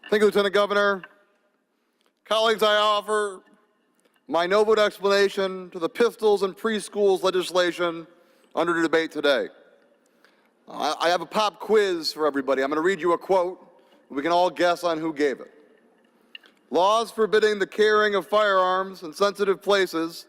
Thank you, Lieutenant Governor. Colleagues, I offer my no vote explanation to the Pistols and Preschools legislation under debate today. I have a pop quiz for everybody. I'm going to read you a quote. We can all guess on who gave it. Laws forbidding the carrying of firearms in sensitive places,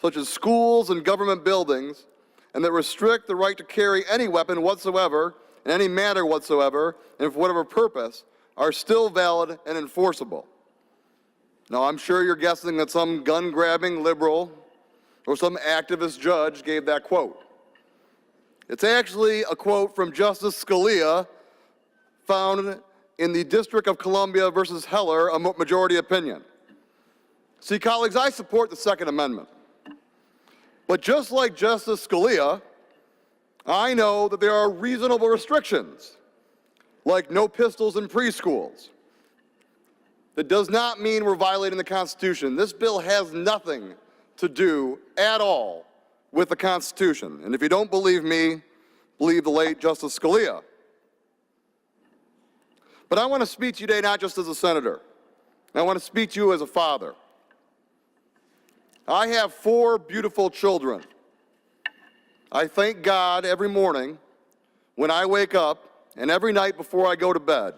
such as schools and government buildings, and that restrict the right to carry any weapon whatsoever, in any manner whatsoever, and for whatever purpose, are still valid and enforceable. Now, I'm sure you're guessing that some gun-grabbing liberal or some activist judge gave that quote. It's actually a quote from Justice Scalia, found in the District of Columbia versus Heller, a majority opinion. See, colleagues, I support the Second Amendment. But just like Justice Scalia, I know that there are reasonable restrictions, like no pistols in preschools. That does not mean we're violating the Constitution. This bill has nothing to do at all with the Constitution. And if you don't believe me, believe the late Justice Scalia. But I want to speak to you today not just as a senator. I want to speak to you as a father. I have 4 beautiful children. I thank God every morning when I wake up and every night before I go to bed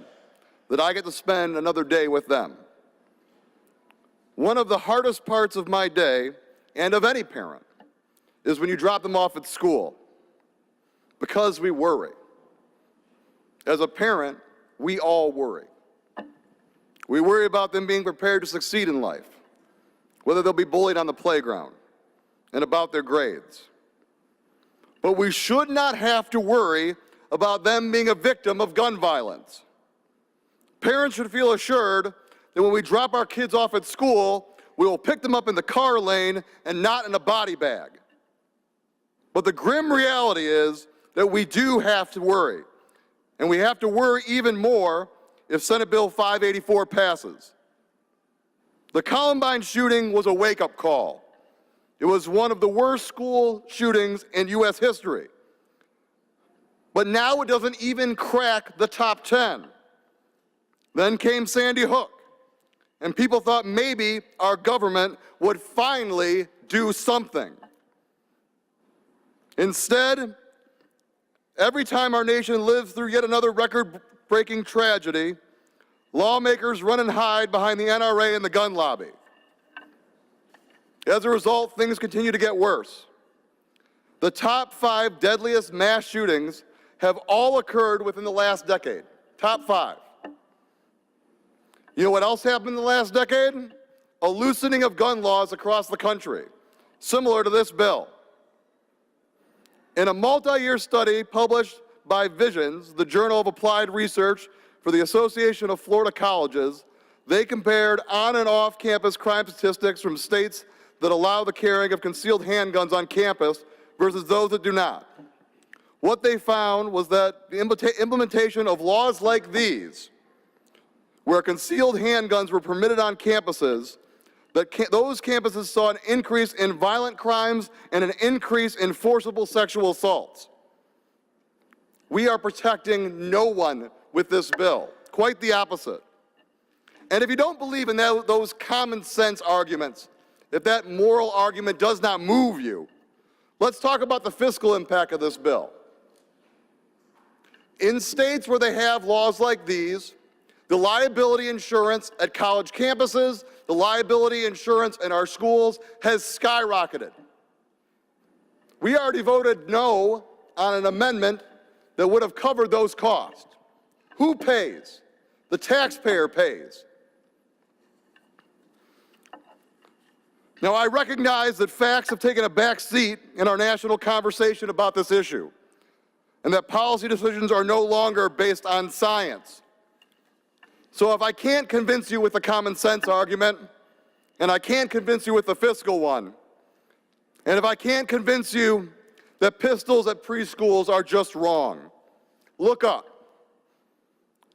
that I get to spend another day with them. One of the hardest parts of my day, and of any parent, is when you drop them off at school, because we worry. As a parent, we all worry. We worry about them being prepared to succeed in life, whether they'll be bullied on the playground, and about their grades. But we should not have to worry about them being a victim of gun violence. Parents should feel assured that when we drop our kids off at school, we will pick them up in the car lane and not in a body bag. But the grim reality is that we do have to worry. And we have to worry even more if Senate Bill 584 passes. The Columbine shooting was a wake-up call. It was one of the worst school shootings in U.S. history. But now it doesn't even crack the top 10. Then came Sandy Hook, and people thought maybe our government would finally do something. Instead, every time our nation lives through yet another record-breaking tragedy, lawmakers run and hide behind the NRA and the gun lobby. As a result, things continue to get worse. The top 5 deadliest mass shootings have all occurred within the last decade. Top 5. You know what else happened in the last decade? A loosening of gun laws across the country, similar to this bill. In a multi-year study published by Visions, the Journal of Applied Research for the Association of Florida Colleges, they compared on and off campus crime statistics from states that allow the carrying of concealed handguns on campus versus those that do not. What they found was that the implementation of laws like these, where concealed handguns were permitted on campuses, that those campuses saw an increase in violent crimes and an increase in forcible sexual assaults. We are protecting no one with this bill, quite the opposite. And if you don't believe in those common sense arguments, if that moral argument does not move you, let's talk about the fiscal impact of this bill. In states where they have laws like these, the liability insurance at college campuses, the liability insurance in our schools has skyrocketed. We already voted no on an amendment that would have covered those costs. Who pays? The taxpayer pays. Now, I recognize that facts have taken a back seat in our national conversation about this issue, and that policy decisions are no longer based on science. So if I can't convince you with the common sense argument, and I can't convince you with the fiscal one, and if I can't convince you that pistols at preschools are just wrong, look up.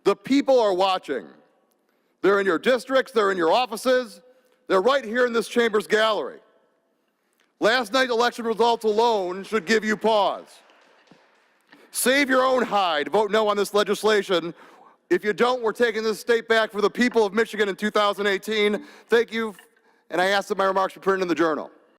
The people are watching. They're in your districts, they're in your offices, they're right here in this chamber's gallery. Last night's election results alone should give you pause. Save your own hide, vote no on this legislation If you don't, we're taking this state back for the people of Michigan in 2018. Thank you, and I ask that my remarks be printed in the Journal.